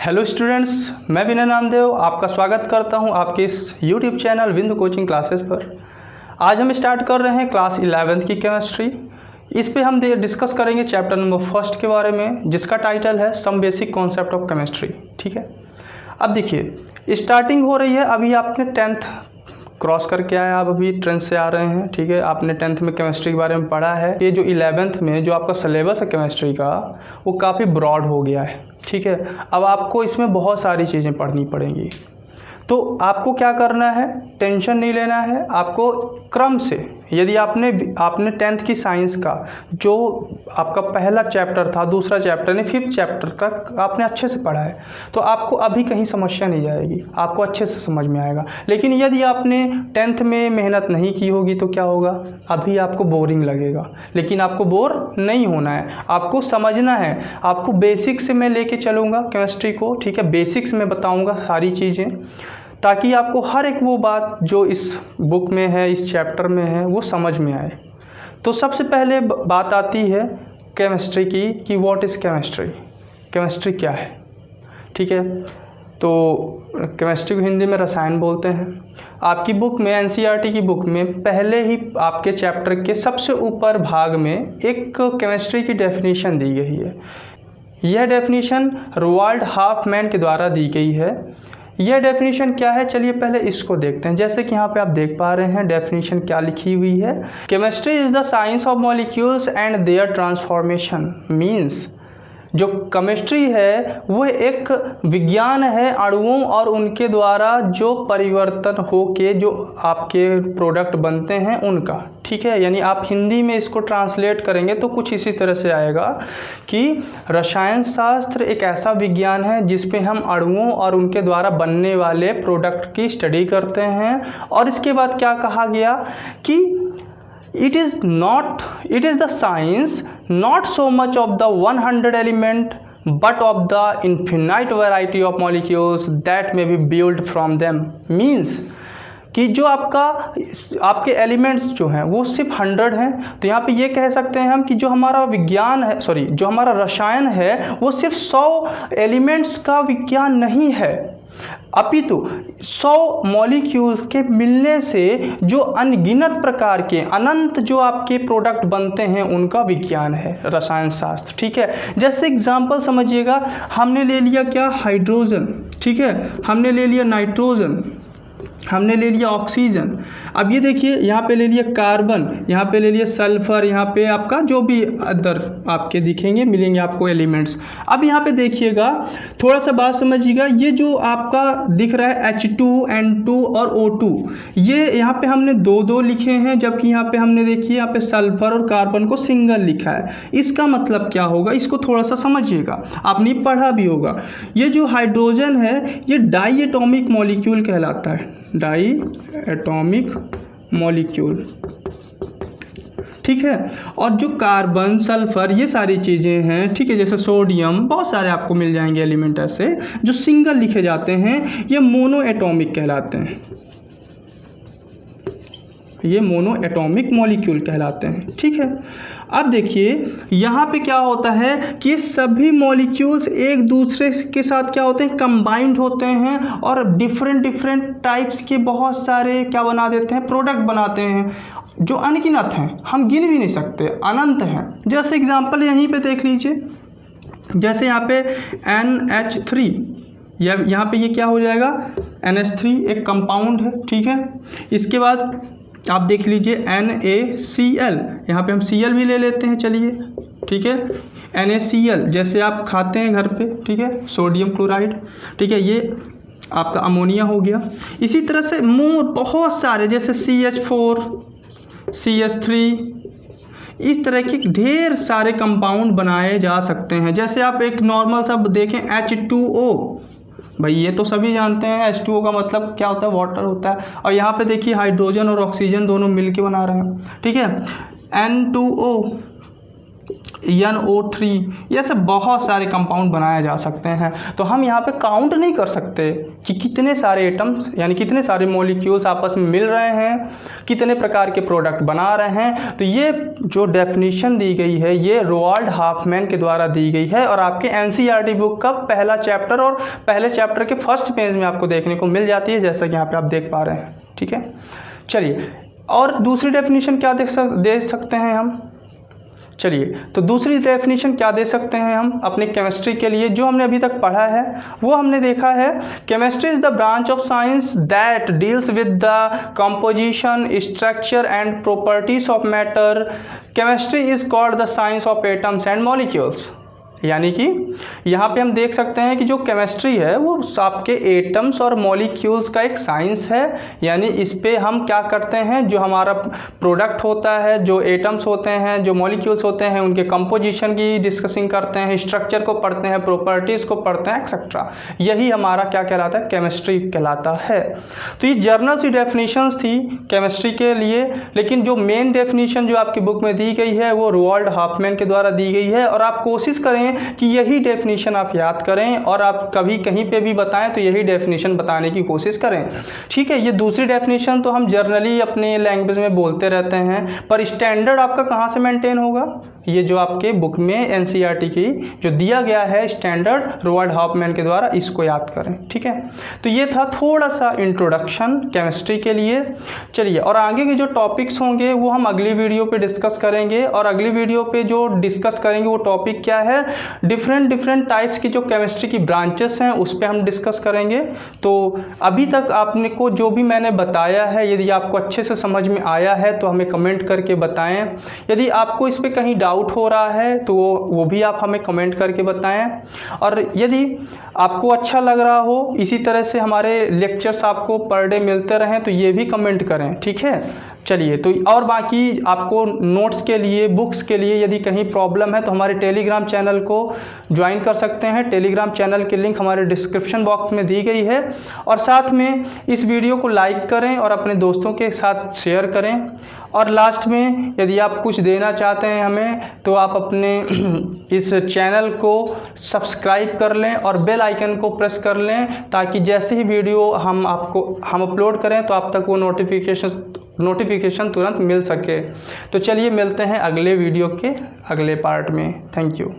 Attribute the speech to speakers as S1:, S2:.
S1: Hello students, मैं विनय नामदेव आपका स्वागत करता हूं आपके इस यूट्यूब चैनल बिंदु कोचिंग क्लासेस पर। आज हम स्टार्ट कर रहे हैं क्लास 11th की केमिस्ट्री। इस पे हम डिस्कस करेंगे चैप्टर नंबर 1 के बारे में, जिसका टाइटल है some basic concept of chemistry. ठीक है, अब देखिए स्टार्टिंग हो रही है। अभी आपने 10th क्रॉस करके आया, आप अभी 10th से आ रहे हैं। ठीक है, आपने 10th में केमिस्ट्री के बारे में पढ़ा है। ये जो 11th में जो आपका सिलेबस है केमिस्ट्री का, वो काफ़ी ब्रॉड हो गया है। ठीक है, अब आपको इसमें बहुत सारी चीज़ें पढ़नी पड़ेंगी। तो आपको क्या करना है, टेंशन नहीं लेना है। आपको क्रम से, यदि आपने 10th की साइंस का जो आपका पहला चैप्टर था, दूसरा चैप्टर नहीं 5th चैप्टर तक आपने अच्छे से पढ़ा है, तो आपको अभी कहीं समस्या नहीं जाएगी, आपको अच्छे से समझ में आएगा। लेकिन यदि आपने 10th में मेहनत नहीं की होगी तो क्या होगा, अभी आपको बोरिंग लगेगा। लेकिन आपको बोर नहीं होना है, आपको समझना है। आपको बेसिक से मैं लेके चलूँगा केमिस्ट्री को। ठीक है, बेसिक्स में बताऊँगा सारी चीज़ें, ताकि आपको हर एक वो बात जो इस बुक में है, इस चैप्टर में है, वो समझ में आए। तो सबसे पहले बात आती है केमिस्ट्री की कि व्हाट इज़ केमिस्ट्री, केमिस्ट्री क्या है। ठीक है, तो केमिस्ट्री को हिंदी में रसायन बोलते हैं। आपकी बुक में, एनसीईआरटी की बुक में पहले ही आपके चैप्टर के सबसे ऊपर भाग में एक केमिस्ट्री की डेफिनेशन दी गई है। यह डेफिनेशन रोवाल्ड हाफमैन के द्वारा दी गई है। यह डेफिनेशन क्या है, चलिए पहले इसको देखते हैं। जैसे कि यहाँ पे आप देख पा रहे हैं डेफिनेशन क्या लिखी हुई है। Chemistry is the science of molecules and their transformation. Means जो केमिस्ट्री है वो एक विज्ञान है अणुओं और उनके द्वारा जो परिवर्तन हो के जो आपके प्रोडक्ट बनते हैं उनका। ठीक है, यानी आप हिंदी में इसको ट्रांसलेट करेंगे तो कुछ इसी तरह से आएगा कि रसायन शास्त्र एक ऐसा विज्ञान है जिसपे हम अणुओं और उनके द्वारा बनने वाले प्रोडक्ट की स्टडी करते हैं। और इसके बाद क्या कहा गया कि it is the science not so much of the 100 element but of the infinite variety of molecules that may be built from them। means कि जो आपके एलिमेंट्स जो हैं वो सिर्फ 100 हैं। तो यहाँ पे ये कह सकते हैं हम कि जो हमारा विज्ञान है, जो हमारा रसायन है, वो सिर्फ 100 एलिमेंट्स का विज्ञान नहीं है, अपितु 100 मॉलिक्यूल्स के मिलने से जो अनगिनत प्रकार के अनंत जो आपके प्रोडक्ट बनते हैं उनका विज्ञान है रसायन शास्त्र। ठीक है, जैसे एग्जांपल समझिएगा, हमने ले लिया क्या, हाइड्रोजन। ठीक है, हमने ले लिया नाइट्रोजन, हमने ले लिया ऑक्सीजन। अब ये देखिए यहाँ पे ले लिया कार्बन, यहाँ पे ले लिया सल्फर, यहाँ पे आपका जो भी अदर आपके दिखेंगे मिलेंगे आपको एलिमेंट्स। अब यहाँ पे देखिएगा, थोड़ा सा बात समझिएगा, ये जो आपका दिख रहा है H2N2 और O2, ये यहाँ पे हमने दो लिखे हैं, जबकि यहाँ पे हमने देखिए यहाँ पे सल्फर और कार्बन को सिंगल लिखा है। इसका मतलब क्या होगा, इसको थोड़ा सा समझिएगा, आपने पढ़ा भी होगा। ये जो हाइड्रोजन है ये डाई एटॉमिक मॉलिक्यूल कहलाता है, डाई एटॉमिक मॉलिक्यूल। ठीक है, और जो कार्बन, सल्फर, ये सारी चीज़ें हैं, ठीक है, जैसे सोडियम, बहुत सारे आपको मिल जाएंगे एलिमेंट ऐसे जो सिंगल लिखे जाते हैं, ये मोनो एटॉमिक कहलाते हैं, ये मोनो एटॉमिक मॉलिक्यूल कहलाते हैं। ठीक है, अब देखिए यहाँ पे क्या होता है कि सभी मॉलिक्यूल्स एक दूसरे के साथ क्या होते हैं, कंबाइंड होते हैं और डिफरेंट टाइप्स के बहुत सारे क्या बना देते हैं, प्रोडक्ट बनाते हैं जो अनगिनत हैं, हम गिन भी नहीं सकते, अनंत हैं। जैसे एग्जांपल यहीं पे देख लीजिए, जैसे यहाँ पे NH3, यहाँ पे ये क्या हो जाएगा, NH3 एक कंपाउंड है। ठीक है, इसके बाद आप देख लीजिए NaCl, यहाँ पे हम Cl भी ले लेते हैं, चलिए। ठीक है, NaCl जैसे आप खाते हैं घर पे, ठीक है, सोडियम क्लोराइड। ठीक है, ये आपका अमोनिया हो गया। इसी तरह से बहुत सारे, जैसे CH4, CH3, इस तरह के ढेर सारे कंपाउंड बनाए जा सकते हैं। जैसे आप एक नॉर्मल सा देखें H2O, भाई ये तो सभी जानते हैं, H2O का मतलब क्या होता है, वाटर होता है। और यहाँ पे देखिए हाइड्रोजन और ऑक्सीजन दोनों मिलके बना रहे हैं। ठीक है, N2O, NO3, ये सब बहुत सारे कंपाउंड बनाए जा सकते हैं। तो हम यहाँ पे काउंट नहीं कर सकते कि कितने सारे एटम्स यानी कितने सारे मॉलिक्यूल्स आपस में मिल रहे हैं, कितने प्रकार के प्रोडक्ट बना रहे हैं। तो ये जो डेफिनेशन दी गई है ये रोवाल्ड हाफमैन के द्वारा दी गई है और आपके NCERT बुक का पहला चैप्टर और पहले चैप्टर के फर्स्ट पेज में आपको देखने को मिल जाती है, जैसा कि यहाँ पे आप देख पा रहे हैं। ठीक है, चलिए और दूसरी डेफिनेशन क्या दे सकते हैं हम। चलिए तो दूसरी डेफिनेशन क्या दे सकते हैं हम अपने केमिस्ट्री के लिए, जो हमने अभी तक पढ़ा है वो हमने देखा है। Chemistry is the branch of science that deals with the composition, structure and properties of matter. Chemistry is called the science of atoms and molecules. यानी कि यहाँ पे हम देख सकते हैं कि जो केमिस्ट्री है वो आपके एटम्स और मॉलिक्यूल्स का एक साइंस है। यानी इस पे हम क्या करते हैं, जो हमारा प्रोडक्ट होता है, जो एटम्स होते हैं, जो मॉलिक्यूल्स होते हैं, उनके कंपोजिशन की डिस्कसिंग करते हैं, स्ट्रक्चर को पढ़ते हैं, प्रॉपर्टीज़ को पढ़ते हैं, एक्सेट्रा। यही हमारा क्या कहलाता है, केमिस्ट्री कहलाता है। तो ये जर्नल सी डेफिनेशंस थी केमिस्ट्री के लिए, लेकिन जो मेन डेफिनेशन जो आपकी बुक में दी गई है वो रोवाल्ड हाफमैन के द्वारा दी गई है। और आप कोशिश करें कि यही डेफिनेशन आप याद करें और आप कभी कहीं पे भी बताएं तो यही डेफिनेशन बताने की कोशिश करें। ठीक है, ये दूसरी डेफिनेशन तो हम जर्नली अपने लैंग्वेज में बोलते रहते हैं, पर स्टैंडर्ड आपका कहाँ से मेंटेन होगा, ये जो आपके बुक में NCERT की जो दिया गया है स्टैंडर्ड रोवाल्ड हाफमैन के द्वारा, इसको याद करें। ठीक है, तो ये था थोड़ा सा इंट्रोडक्शन केमिस्ट्री के लिए। चलिए और आगे के जो टॉपिक्स होंगे वो हम अगली वीडियो पे डिस्कस करेंगे। और अगली वीडियो पे जो डिस्कस करेंगे वो टॉपिक क्या है, डिफरेंट टाइप्स की जो केमिस्ट्री की ब्रांचेस हैं उस पर हम डिस्कस करेंगे। तो अभी तक आपने को जो भी मैंने बताया है, यदि आपको अच्छे से समझ में आया है तो हमें कमेंट करके बताएं। यदि आपको इस पे कहीं डाउट हो रहा है तो वो भी आप हमें कमेंट करके बताएं। और यदि आपको अच्छा लग रहा हो, इसी तरह से हमारे लेक्चर्स आपको पर डे मिलते रहें, तो ये भी कमेंट करें। ठीक है, चलिए तो और बाकी आपको नोट्स के लिए, बुक्स के लिए यदि कहीं प्रॉब्लम है तो हमारे टेलीग्राम चैनल को ज्वाइन कर सकते हैं। टेलीग्राम चैनल की लिंक हमारे डिस्क्रिप्शन बॉक्स में दी गई है। और साथ में इस वीडियो को लाइक करें और अपने दोस्तों के साथ शेयर करें। और लास्ट में यदि आप कुछ देना चाहते हैं हमें तो आप अपने इस चैनल को सब्सक्राइब कर लें और बेल आइकन को प्रेस कर लें, ताकि जैसे ही वीडियो हम अपलोड करें तो आप तक वो नोटिफिकेशन तुरंत मिल सके। तो चलिए मिलते हैं अगले वीडियो के अगले पार्ट में। Thank you.